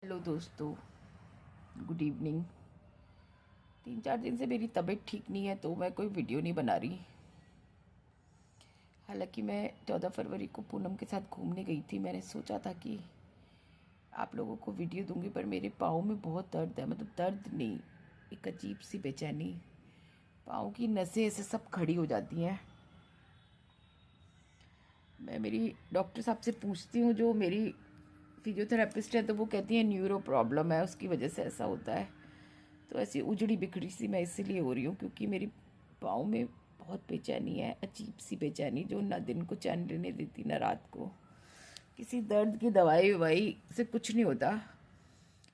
Hello दोस्तों, good evening. 3-4 दिन से मेरी तबीयत ठीक नहीं है तो मैं कोई वीडियो नहीं बना रही। हालांकि मैं 14 फरवरी को पूनम के साथ घूमने गई थी। मैंने सोचा था कि आप लोगों को वीडियो दूंगी, पर मेरे पाँव में बहुत दर्द है। मतलब दर्द नहीं, एक अजीब सी बेचैनी। पाँव की नसें ऐसे सब खड़ी हो जाती हैं। मैं मेरी डॉक्टर साहब से पूछती हूँ, जो मेरी फिजियोथेरेपिस्ट है, तो वो कहती है न्यूरो प्रॉब्लम है, उसकी वजह से ऐसा होता है। तो ऐसी उजड़ी बिखड़ी सी मैं इसीलिए हो रही हूँ क्योंकि मेरी पाँव में बहुत बेचैनी है, अजीब सी बेचैनी जो ना दिन को चैन लेने देती ना रात को। किसी दर्द की दवाई ववाई से कुछ नहीं होता।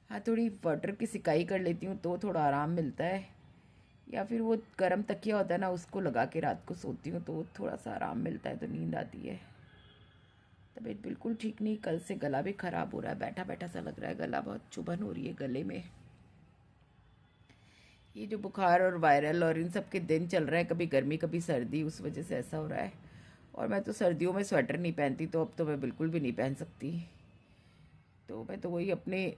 हाँ, थोड़ी वाटर की सिकाई कर लेती हूँ तो थोड़ा आराम मिलता है, या फिर वो गर्म तकिया होता है ना, उसको लगा के रात को सोती हूँ तो थोड़ा सा आराम मिलता है, तो नींद आती है। तबीयत बिल्कुल ठीक नहीं, कल से गला भी ख़राब हो रहा है, बैठा बैठा सा लग रहा है, गला बहुत चुभन हो रही है गले में। ये जो बुखार और वायरल और इन सब के दिन चल रहे हैं, कभी गर्मी कभी सर्दी, उस वजह से ऐसा हो रहा है। और मैं तो सर्दियों में स्वेटर नहीं पहनती, तो अब तो मैं बिल्कुल भी नहीं पहन सकती। तो मैं तो वही अपने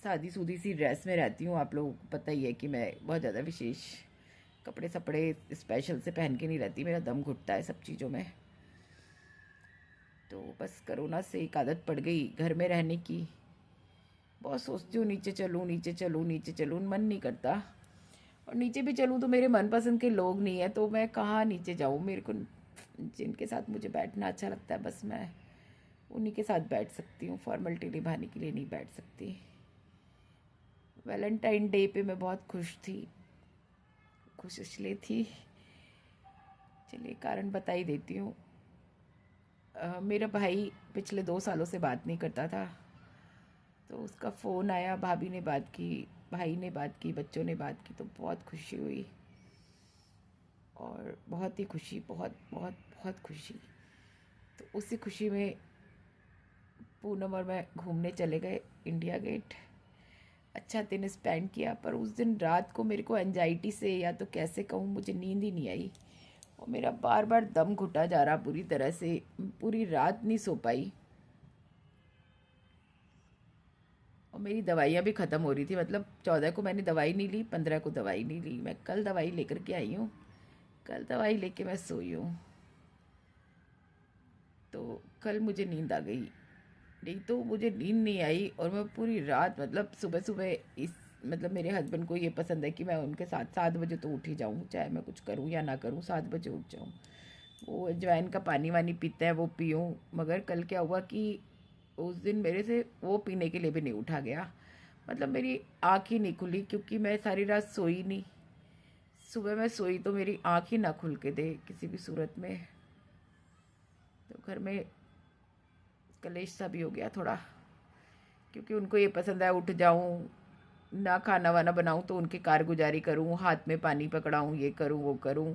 सादी सूदी सी ड्रेस में रहती हूँ। आप लोगों को पता ही है कि मैं बहुत ज़्यादा विशेष कपड़े सपड़े स्पेशल से पहन के नहीं रहती, मेरा दम घुटता है सब चीज़ों में। तो बस कोरोना से एक आदत पड़ गई घर में रहने की। बहुत सोचती हूँ नीचे चलूँ नीचे चलूँ नीचे चलूँ, मन नहीं करता। और नीचे भी चलूँ तो मेरे मनपसंद के लोग नहीं है, तो मैं कहाँ नीचे जाऊँ। मेरे को जिनके साथ मुझे बैठना अच्छा लगता है, बस मैं उन्हीं के साथ बैठ सकती हूँ, फॉर्मेलिटी निभाने के लिए नहीं बैठ सकती। वैलेंटाइन डे पे मैं बहुत खुश थी, खुश इसलिए थी, चलिए कारण बता ही देती हूँ। मेरा भाई पिछले 2 सालों से बात नहीं करता था, तो उसका फ़ोन आया, भाभी ने बात की, भाई ने बात की, बच्चों ने बात की, तो बहुत खुशी हुई। और बहुत ही खुशी, बहुत बहुत बहुत खुशी। तो उसी खुशी में पूनम और मैं घूमने चले गए इंडिया गेट। अच्छा दिन स्पेंड किया, पर उस दिन रात को मेरे को एंजाइटी से, या तो कैसे कहूँ, मुझे नींद ही नहीं आई। और मेरा बार बार दम घुटा जा रहा बुरी तरह से, पूरी रात नहीं सो पाई। और मेरी दवाइयाँ भी ख़त्म हो रही थी। मतलब 14 को मैंने दवाई नहीं ली, 15 को दवाई नहीं ली। मैं कल दवाई लेकर के आई हूँ, कल दवाई लेके मैं सोई हूँ। तो कल मुझे नींद आ गई, नहीं तो मुझे नींद नहीं आई। और मैं पूरी रात, मतलब सुबह सुबह इस, मतलब मेरे हस्बैंड को ये पसंद है कि मैं उनके साथ 7 बजे तो उठ ही जाऊँ, चाहे मैं कुछ करूँ या ना करूँ, 7 बजे उठ जाऊँ। वो अजवाइन का पानी वानी पीते हैं, वो पीऊँ। मगर कल क्या हुआ कि उस दिन मेरे से वो पीने के लिए भी नहीं उठा गया। मतलब मेरी आँख ही नहीं खुली, क्योंकि मैं सारी रात सोई नहीं। सुबह मैं सोई तो मेरी आँख ही ना खुल के दे किसी भी सूरत में। तो घर में कलेश सा भी हो गया थोड़ा, क्योंकि उनको ये पसंद है उठ जाऊं, ना खाना वाना बनाऊं तो उनकी कारगुजारी करूं, हाथ में पानी पकड़ाऊं, ये करूं वो करूं।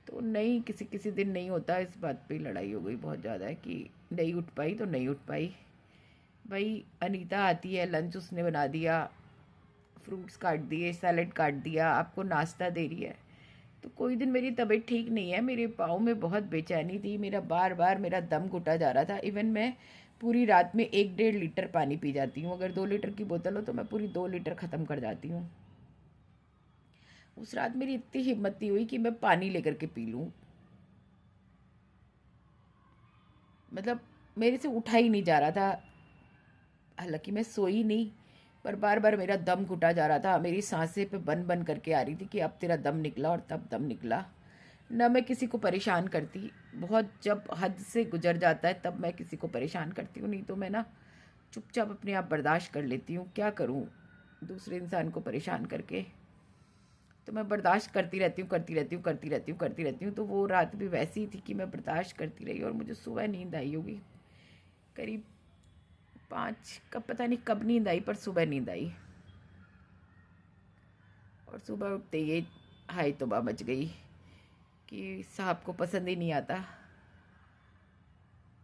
तो नहीं, किसी किसी दिन नहीं होता। इस बात पे लड़ाई हो गई बहुत ज़्यादा है कि नहीं उठ पाई तो नहीं उठ पाई। भाई अनीता आती है, लंच उसने बना दिया, फ्रूट्स काट दिए, सैलेड काट दिया, आपको नाश्ता दे रही है। तो कोई दिन मेरी तबीयत ठीक नहीं है, मेरे पाँव में बहुत बेचैनी थी, मेरा बार बार मेरा दम घुटा जा रहा था। इवन मैं पूरी रात में 1-1.5 लीटर पानी पी जाती हूँ। अगर 2 लीटर की बोतल हो तो मैं पूरी 2 लीटर ख़त्म कर जाती हूँ। उस रात मेरी इतनी हिम्मत नहीं हुई कि मैं पानी लेकर के पी लूँ। मतलब मेरे से उठा ही नहीं जा रहा था। हालांकि मैं सोई नहीं, पर बार बार मेरा दम घुटा जा रहा था, मेरी सांसें पे बन बन करके आ रही थी कि अब तेरा दम निकला और तब दम निकला। ना मैं किसी को परेशान करती, बहुत जब हद से गुजर जाता है तब मैं किसी को परेशान करती हूँ, नहीं तो मैं ना चुपचाप अपने आप बर्दाश्त कर लेती हूँ। क्या करूँ दूसरे इंसान को परेशान करके। तो मैं बर्दाश्त करती रहती हूँ, करती रहती हूँ, करती रहती हूँ, करती रहती हूँ। तो वो रात भी वैसी ही थी कि मैं बर्दाश्त करती रही, और मुझे सुबह नींद आई होगी करीब 5 का, पता नहीं कब नींद आई, पर सुबह नींद आई। और सुबह उठते ये हाय तौबा मच गई कि साहब को पसंद ही नहीं आता।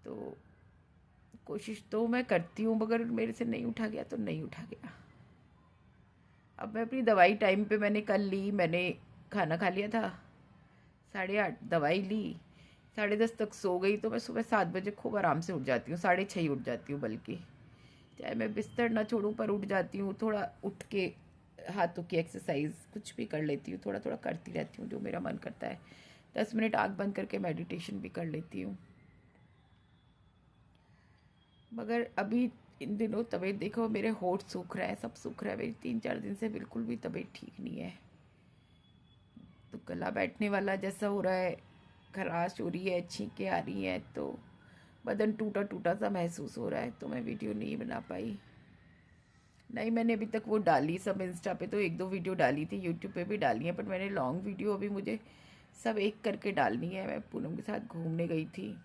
तो कोशिश तो मैं करती हूँ, मगर मेरे से नहीं उठा गया तो नहीं उठा गया। अब मैं अपनी दवाई टाइम पे मैंने कल ली, मैंने खाना खा लिया था 8:30, दवाई ली, 10:30 तक सो गई। तो मैं सुबह 7 बजे खूब आराम से उठ जाती हूँ, 6:30 ही उठ जाती हूँ बल्कि। चाहे मैं बिस्तर ना छोड़ूं पर उठ जाती हूँ, थोड़ा उठ के हाथों की एक्सरसाइज कुछ भी कर लेती हूँ, थोड़ा थोड़ा करती रहती हूँ जो मेरा मन करता है। 10 मिनट आँख बंद करके मेडिटेशन भी कर लेती हूँ। मगर अभी इन दिनों तबीयत देखो, मेरे होठ सूख रहा है, सब सूख रहा है मेरी, 3-4 दिन से बिल्कुल भी तबीयत ठीक नहीं है। तो गला बैठने वाला जैसा हो रहा है, खराश हो रही है, छींकें आ रही हैं, तो बदन टूटा टूटा सा महसूस हो रहा है, तो मैं वीडियो नहीं बना पाई। नहीं, मैंने अभी तक वो डाली सब इंस्टा पे, तो 1-2 वीडियो डाली थी, यूट्यूब पे भी डाली है, बट मैंने लॉन्ग वीडियो अभी मुझे सब एक करके डालनी है। मैं पूनम के साथ घूमने गई थी,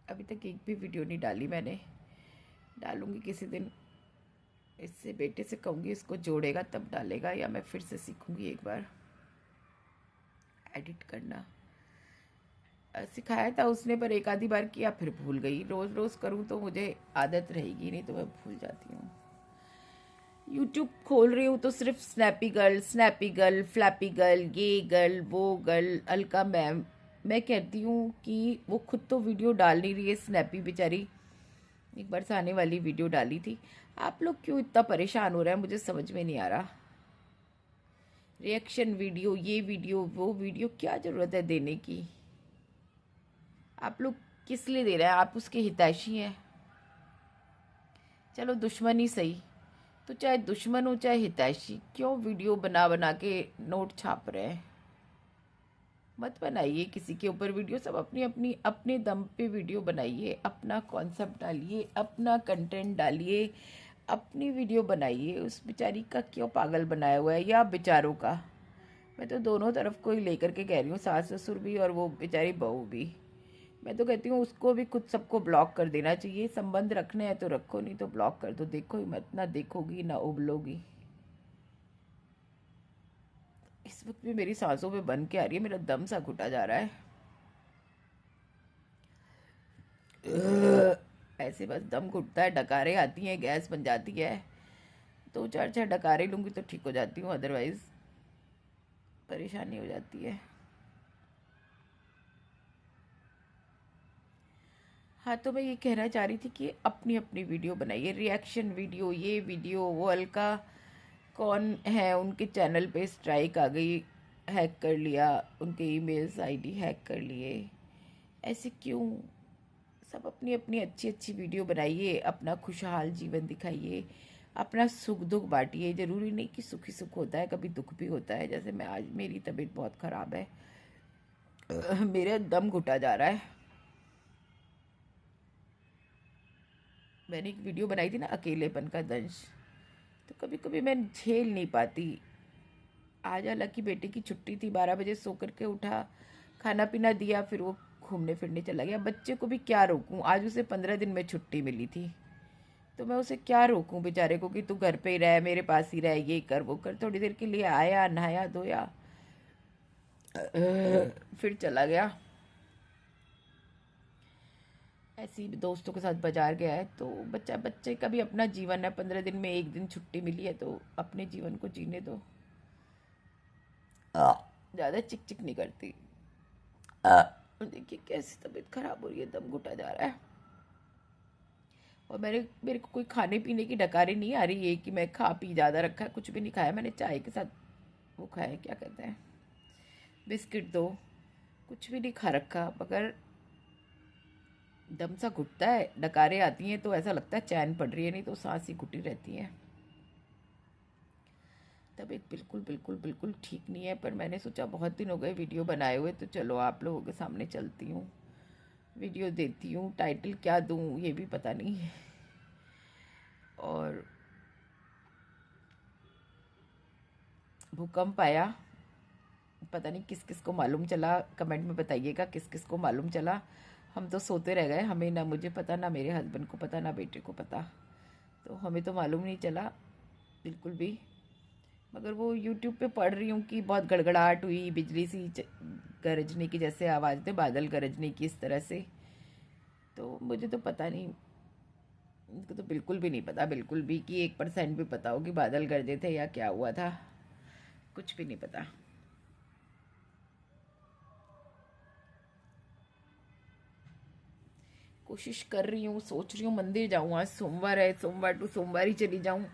अभी तक एक भी वीडियो नहीं डाली मैंने, डालूंगी किसी दिन। इससे बेटे से कहूँगी इसको जोड़ेगा तब डालेगा, या मैं फिर से सीखूंगी एक बार एडिट करना। सिखाया था उसने, पर एक आधी बार किया फिर भूल गई। रोज़ रोज़ करूँ तो मुझे आदत रहेगी, नहीं तो मैं भूल जाती हूँ। यूट्यूब खोल रही हूँ तो सिर्फ स्नैपी गर्ल, फ्लैपी गर्ल, ये गर्ल, वो गर्ल, अलका मैम। मैं कहती हूँ कि वो खुद तो वीडियो डाल नहीं रही है, स्नैपी बेचारी एक बार से आने वाली वीडियो डाली थी। आप लोग क्यों इतना परेशान हो रहे हैं, मुझे समझ में नहीं आ रहा। रिएक्शन वीडियो, ये वीडियो, वो वीडियो, क्या ज़रूरत है देने की? आप लोग किस लिए दे रहे हैं? आप उसके हितैषी हैं। चलो दुश्मन ही सही, तो चाहे दुश्मन हो चाहे हितैषी, क्यों वीडियो बना बना के नोट छाप रहे हैं? मत बनाइए किसी के ऊपर वीडियो, सब अपनी अपनी अपने दम पे वीडियो बनाइए, अपना कॉन्सेप्ट डालिए, अपना कंटेंट डालिए, अपनी वीडियो बनाइए। उस बेचारी का क्यों पागल बनाया हुआ है, या बेचारों का? मैं तो दोनों तरफ को ही लेकर के कह रही हूँ, सास ससुर भी और वो बेचारी बहू भी। मैं तो कहती हूँ उसको भी खुद सबको ब्लॉक कर देना चाहिए। संबंध रखने हैं तो रखो, नहीं तो ब्लॉक कर दो। देखो ही मत, ना देखोगी ना उबलोगी। इस वक्त भी मेरी सांसों पे बन के आ रही है, मेरा दम सा घुटा जा रहा है। ऐसे बस दम घुटता है, डकारें आती हैं, गैस बन जाती है। 2-4 डकारे लूंगी तो ठीक हो जाती हूँ, अदरवाइज परेशानी हो जाती है। हाँ, तो मैं ये कहना चाह रही थी कि अपनी अपनी वीडियो बनाइए, रिएक्शन वीडियो, ये वीडियो। वो अलका कौन है, उनके चैनल पे स्ट्राइक आ गई, हैक कर लिया, उनके ईमेल्स आईडी हैक कर लिए। ऐसे क्यों? सब अपनी अपनी अच्छी अच्छी वीडियो बनाइए, अपना खुशहाल जीवन दिखाइए, अपना सुख दुख बांटिए। ज़रूरी नहीं कि सुख ही सुख होता है, कभी दुख भी होता है। जैसे मैं आज, मेरी तबीयत बहुत ख़राब है, मेरा दम घुटा जा रहा है। मैंने एक वीडियो बनाई थी ना, अकेलेपन का दंश, तो कभी कभी मैं झेल नहीं पाती। आज हालांकि बेटे की छुट्टी थी, 12 बजे सो करके उठा, खाना पीना दिया, फिर वो घूमने फिरने चला गया। बच्चे को भी क्या रोकूं, आज उसे 15 दिन में छुट्टी मिली थी, तो मैं उसे क्या रोकूं बेचारे को कि तू घर पे ही रह, मेरे पास ही रह, ये कर वो कर। थोड़ी देर के लिए आया, नहाया धोया, फिर चला गया। ऐसे ही दोस्तों के साथ बाजार गया है, तो बच्चे का भी अपना जीवन है। 15 दिन में एक दिन छुट्टी मिली है, तो अपने जीवन को जीने दो। ज़्यादा चिक चिक नहीं करती। देखिए कैसी तबीयत खराब हो रही है, दम घुटा जा रहा है। और मेरे को कोई खाने पीने की डकारी नहीं आ रही है कि मैं खा पी ज़्यादा रखा है, कुछ भी नहीं खाया मैंने। चाय के साथ वो खाया, क्या कहते हैं, बिस्किट दो, कुछ भी नहीं खा रखा, मगर दम सा घुटता है। डकारें आती हैं तो ऐसा लगता है चैन पड़ रही है, नहीं तो सांस ही घुटी रहती है। तबीयत बिल्कुल बिल्कुल बिल्कुल ठीक नहीं है, पर मैंने सोचा बहुत दिन हो गए वीडियो बनाए हुए, तो चलो आप लोगों के सामने चलती हूँ, वीडियो देती हूँ। टाइटल क्या दूँ ये भी पता नहीं है। और भूकंप आया, पता नहीं किस किस को मालूम चला, कमेंट में बताइएगा किस किस को मालूम चला। हम तो सोते रह गए, हमें ना, मुझे पता, ना मेरे हस्बैंड को पता, ना बेटे को पता, तो हमें तो मालूम नहीं चला बिल्कुल भी। मगर वो यूट्यूब पे पढ़ रही हूँ कि बहुत गड़गड़ाहट हुई, बिजली सी गरजने की जैसे आवाज़ थे, बादल गरजने की इस तरह से। तो मुझे तो पता नहीं, मुझको तो बिल्कुल भी नहीं पता, बिल्कुल भी, कि 1% भी पता हो कि बादल गरजे थे या क्या हुआ था, कुछ भी नहीं पता। कोशिश कर रही हूँ, सोच रही हूँ मंदिर जाऊँ, आज सोमवार है, सोमवार टू सोमवार ही चली जाऊँ,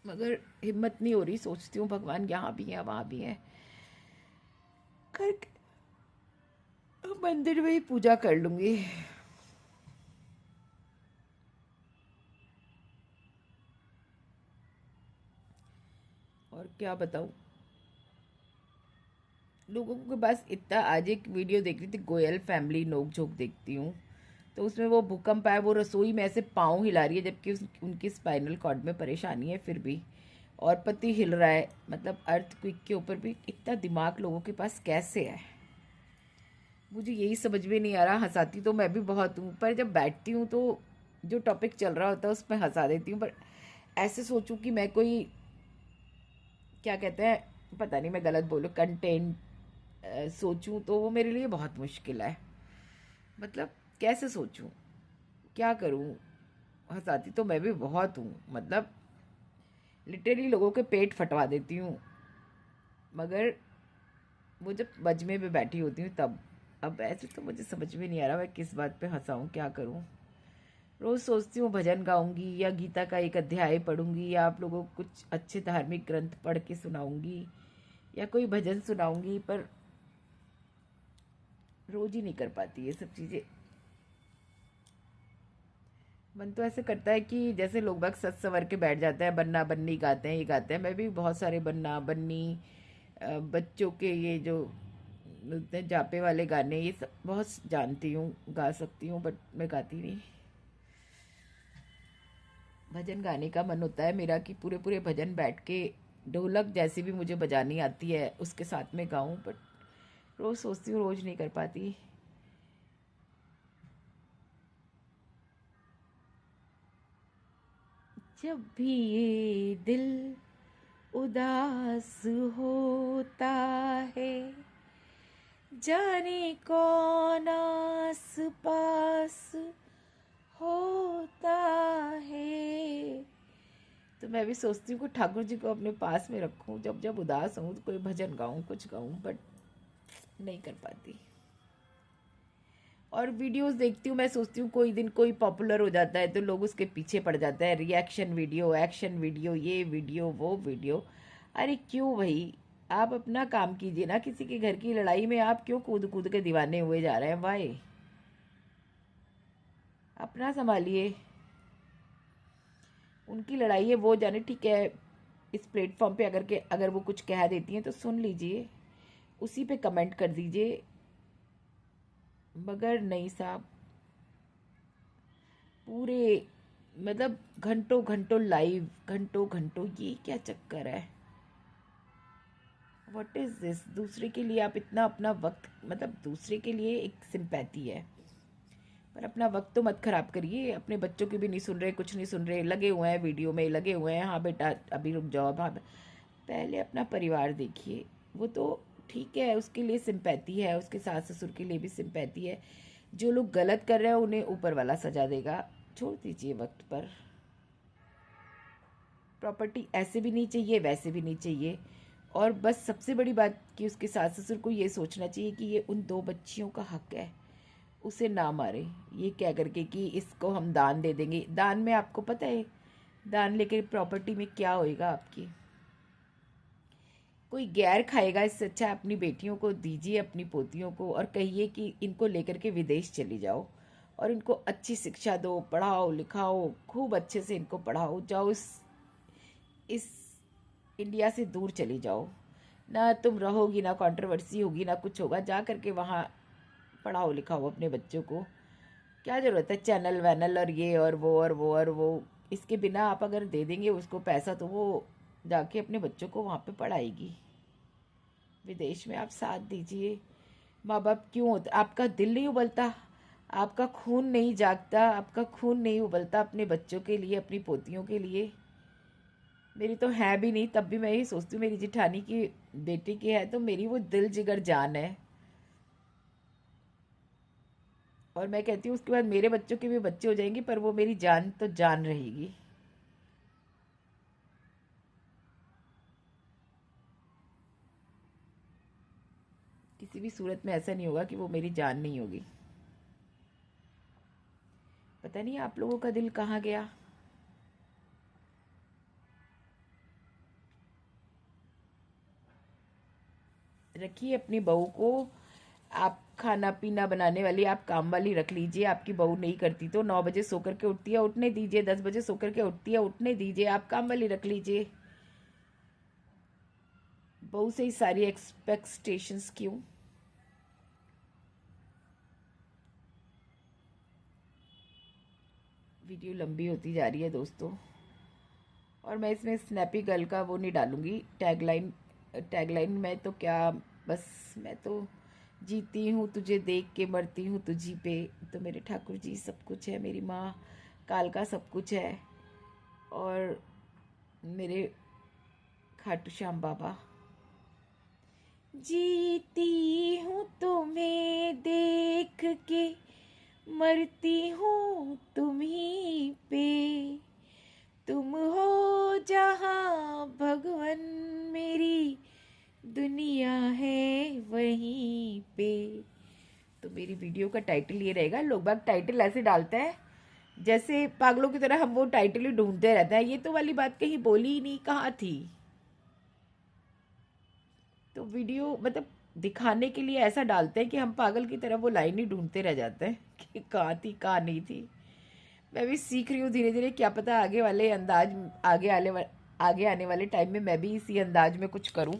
मगर हिम्मत नहीं हो रही। सोचती हूँ भगवान यहाँ भी है वहाँ भी है करके मंदिर में ही पूजा कर लूँगी। और क्या बताऊँ लोगों के पास इतना। आज एक वीडियो देख रही थी, गोयल फैमिली नोक झोंक देखती हूँ, तो उसमें वो भूकंप आया, वो रसोई में ऐसे पाँव हिला रही है जबकि उनकी स्पाइनल कॉर्ड में परेशानी है फिर भी, और पति हिल रहा है। मतलब अर्थ क्विक के ऊपर भी इतना दिमाग लोगों के पास कैसे है, मुझे यही समझ में नहीं आ रहा। हंसाती तो मैं भी बहुत हूँ, पर जब बैठती हूँ तो जो टॉपिक चल रहा होता है उस पर हंसा देती हूँ, पर ऐसे सोचूं कि मैं कोई, क्या कहते हैं, पता नहीं मैं गलत बोलूँ, कंटेंट सोचूं तो वो मेरे लिए बहुत मुश्किल है। मतलब कैसे सोचूं, क्या करूं। हंसाती तो मैं भी बहुत हूँ, मतलब लिटरली लोगों के पेट फटवा देती हूँ, मगर वो जब मजमे में बैठी होती हूँ तब। अब ऐसे तो मुझे समझ में नहीं आ रहा मैं किस बात पे हंसाऊं, क्या करूं। रोज़ सोचती हूँ भजन गाऊंगी या गीता का एक अध्याय पढ़ूंगी या आप लोगों को कुछ अच्छे धार्मिक ग्रंथ पढ़ के सुनाऊंगी या कोई भजन सुनाऊंगी, पर रोज ही नहीं कर पाती ये सब चीज़ें। मन तो ऐसे करता है कि जैसे लोग बाग सच सवर के बैठ जाते हैं, बन्ना बन्नी गाते हैं, ये गाते हैं, मैं भी बहुत सारे बन्ना बन्नी बच्चों के ये जो मिलते हैं जापे वाले गाने, ये सब बहुत जानती हूँ, गा सकती हूँ, बट मैं गाती नहीं। भजन गाने का मन होता है मेरा कि पूरे पूरे भजन बैठ के ढोलक जैसी भी मुझे बजानी आती है उसके साथ में गाऊं, बट रोज़ सोचती हूँ रोज़ नहीं कर पाती। जब भी ये दिल उदास होता है, जाने कौन आस पास होता है, तो मैं भी सोचती हूँ कि ठाकुर जी को अपने पास में रखूँ, जब जब उदास हूँ तो कोई भजन गाऊँ, कुछ गाऊँ, बट नहीं कर पाती। और वीडियोस देखती हूँ, मैं सोचती हूँ कोई दिन कोई पॉपुलर हो जाता है तो लोग उसके पीछे पड़ जाते हैं, रिएक्शन वीडियो, एक्शन वीडियो, ये वीडियो वो वीडियो। अरे क्यों भाई, आप अपना काम कीजिए ना, किसी के घर की लड़ाई में आप क्यों कूद कूद के दीवाने हुए जा रहे हैं भाई, अपना संभालिए। उनकी लड़ाई है, वो जाने, ठीक है। इस प्लेटफॉर्म पे अगर वो कुछ कह देती हैं तो सुन लीजिए, उसी पे कमेंट कर दीजिए, मगर नहीं साहब, पूरे मतलब घंटों घंटों लाइव, घंटों घंटों, ये क्या चक्कर है। व्हाट इज दिस, दूसरे के लिए आप इतना अपना वक्त, मतलब दूसरे के लिए एक सिंपैथी है, पर अपना वक्त तो मत खराब करिए। अपने बच्चों की भी नहीं सुन रहे, कुछ नहीं सुन रहे, लगे हुए हैं वीडियो में, लगे हुए हैं, हाँ बेटा अभी रुक जाओ, हाँ पहले अपना परिवार देखिए। वो तो ठीक है, उसके लिए सिंपैथी है, उसके सास ससुर के लिए भी सिंपैथी है। जो लोग गलत कर रहे हैं उन्हें ऊपर वाला सजा देगा, छोड़ दीजिए वक्त पर। प्रॉपर्टी ऐसे भी नहीं चाहिए, वैसे भी नहीं चाहिए। और बस सबसे बड़ी बात कि उसके सास ससुर को ये सोचना चाहिए कि ये उन दो बच्चियों का हक है, उसे ना मारे। ये क्या करके कि इसको हम दान दे देंगे, दान में आपको पता है दान लेकर प्रॉपर्टी में क्या होएगा आपकी, कोई गैर खाएगा। इससे अच्छा अपनी बेटियों को दीजिए, अपनी पोतियों को, और कहिए कि इनको लेकर के विदेश चली जाओ और इनको अच्छी शिक्षा दो, पढ़ाओ लिखाओ, खूब अच्छे से इनको पढ़ाओ, जाओ इस इंडिया से दूर चली जाओ। ना तुम रहोगी, ना कंट्रोवर्सी होगी, ना कुछ होगा, जा करके वहाँ पढ़ाओ लिखाओ अपने बच्चों को। क्या ज़रूरत है चैनल वैनल और ये और वो और वो और वो, इसके बिना आप अगर दे देंगे उसको पैसा तो वो जाके अपने बच्चों को वहाँ पे पढ़ाएगी। विदेश में आप साथ दीजिए। माँ बाप क्यों होता, आपका दिल नहीं उबलता, आपका खून नहीं जागता, आपका खून नहीं उबलता अपने बच्चों के लिए, अपनी पोतियों के लिए। मेरी तो है भी नहीं, तब भी मैं यही सोचती हूँ मेरी जिठानी की बेटी की है तो मेरी वो दिल जिगर जान है। और मैं कहती हूँ उसके बाद मेरे बच्चों के भी बच्चे हो जाएंगे, पर वो मेरी जान तो जान रहेगी। किसी भी सूरत में ऐसा नहीं होगा कि वो मेरी जान नहीं होगी। पता नहीं आप लोगों का दिल कहाँ गया। रखिए अपनी बहू को, आप खाना पीना बनाने वाली, आप काम वाली रख लीजिए। आपकी बहू नहीं करती तो 9 बजे सो करके उठती है, उठने दीजिए। 10 बजे सो करके उठती है, उठने दीजिए। आप काम वाली रख लीजिए। बहू से ही सारी एक्सपेक्टेशंस क्यों? वीडियो लंबी होती जा रही है दोस्तों, और मैं इसमें स्नैपी गर्ल का वो नहीं डालूंगी टैगलाइन। टैगलाइन में तो क्या, बस मैं तो जीती हूँ तुझे देख के, मरती हूँ तुझी पे। तो मेरे ठाकुर जी सब कुछ है, मेरी माँ कालका सब कुछ है, और मेरे खाटू श्याम बाबा। जीती हूँ तुम्हें देख के, मरती हूँ तुम्ही पे। तुम हो जहाँ भगवन, मेरी दुनिया है वहीं पे। तो मेरी वीडियो का टाइटल ये रहेगा। लोग बाग टाइटल ऐसे डालते हैं जैसे पागलों की तरह, हम वो टाइटल ही ढूंढते रहते हैं। ये तो वाली बात कहीं बोली ही नहीं, कहाँ थी। तो वीडियो मतलब दिखाने के लिए ऐसा डालते हैं कि हम पागल की तरह वो लाइन ही ढूंढते रह जाते हैं कि कहाँ थी कहाँ नहीं थी। मैं भी सीख रही हूँ धीरे धीरे, क्या पता आगे वाले अंदाज, आगे आने वाले टाइम में मैं भी इसी अंदाज में कुछ करूँ।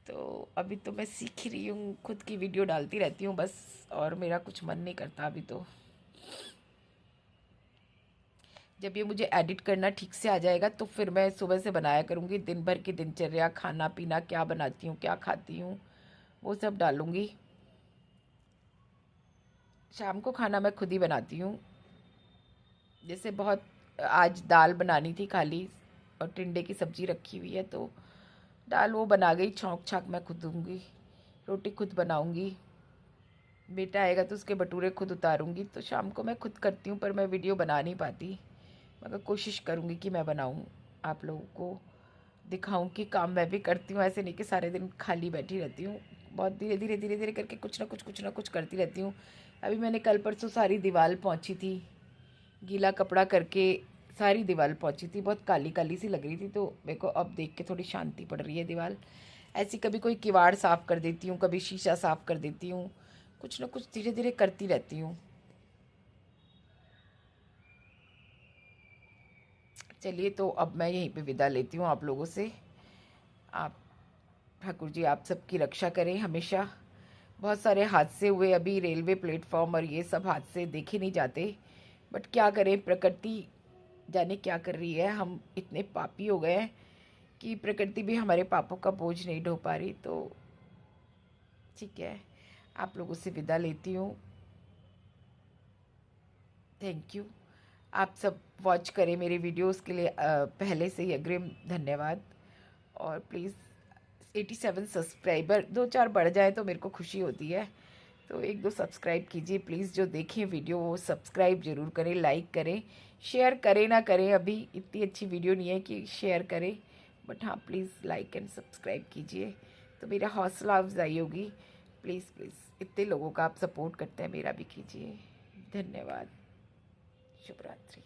तो अभी तो मैं सीख ही रही हूँ, खुद की वीडियो डालती रहती हूँ बस, और मेरा कुछ मन नहीं करता अभी तो। जब ये मुझे एडिट करना ठीक से आ जाएगा तो फिर मैं सुबह से बनाया करूँगी, दिन भर की दिनचर्या, खाना पीना, क्या बनाती हूँ क्या खाती हूँ, वो सब डालूँगी। शाम को खाना मैं खुद ही बनाती हूँ। जैसे बहुत आज दाल बनानी थी खाली, और टिंडे की सब्जी रखी हुई है, तो दाल वो बना गई, छौंक छाक मैं खुद दूँगी। रोटी खुद बनाऊँगी। बेटा आएगा तो उसके भटूरे खुद उतारूँगी। तो शाम को मैं खुद करती हूँ, पर मैं वीडियो बना नहीं पाती, मगर कोशिश करूँगी कि मैं बनाऊँ, आप लोगों को दिखाऊँ कि काम मैं भी करती हूँ। ऐसे नहीं कि सारे दिन खाली बैठी रहती हूँ, बहुत धीरे धीरे धीरे धीरे करके कुछ ना कुछ करती रहती हूँ। अभी मैंने कल परसों सारी दीवार पोंछी थी, गीला कपड़ा करके सारी दीवार पोंछी थी, बहुत काली काली सी लग रही थी। तो मेरे को अब देख के थोड़ी शांति पड़ रही है दीवार। ऐसी कभी कोई किवाड़ साफ़ कर देती हूँ, कभी शीशा साफ़ कर देती हूँ, कुछ ना कुछ धीरे धीरे करती रहती हूँ। चलिए, तो अब मैं यहीं पे विदा लेती हूँ आप लोगों से। आप ठाकुर जी आप सबकी रक्षा करें हमेशा। बहुत सारे हादसे हुए अभी, रेलवे प्लेटफॉर्म और ये सब हादसे देखे नहीं जाते, बट क्या करें, प्रकृति जाने क्या कर रही है। हम इतने पापी हो गए हैं कि प्रकृति भी हमारे पापों का बोझ नहीं ढो पा रही। तो ठीक है, आप लोगों से विदा लेती हूँ। Thank you. आप सब वॉच करें मेरे वीडियोस के लिए, पहले से ही अग्रिम धन्यवाद। और प्लीज़ 87 सब्सक्राइबर 2-4 बढ़ जाए तो मेरे को खुशी होती है। तो 1-2 सब्सक्राइब कीजिए प्लीज़। जो देखें वीडियो वो सब्सक्राइब ज़रूर करें, लाइक करें, शेयर करें ना करें, अभी इतनी अच्छी वीडियो नहीं है कि शेयर करें, बट हाँ प्लीज़ लाइक एंड सब्सक्राइब कीजिए, तो मेरा हौसला अफजाई होगी। प्लीज़ प्लीज़, इतने लोगों का आप सपोर्ट करते हैं, मेरा भी कीजिए। धन्यवाद। शुभ रात्रि।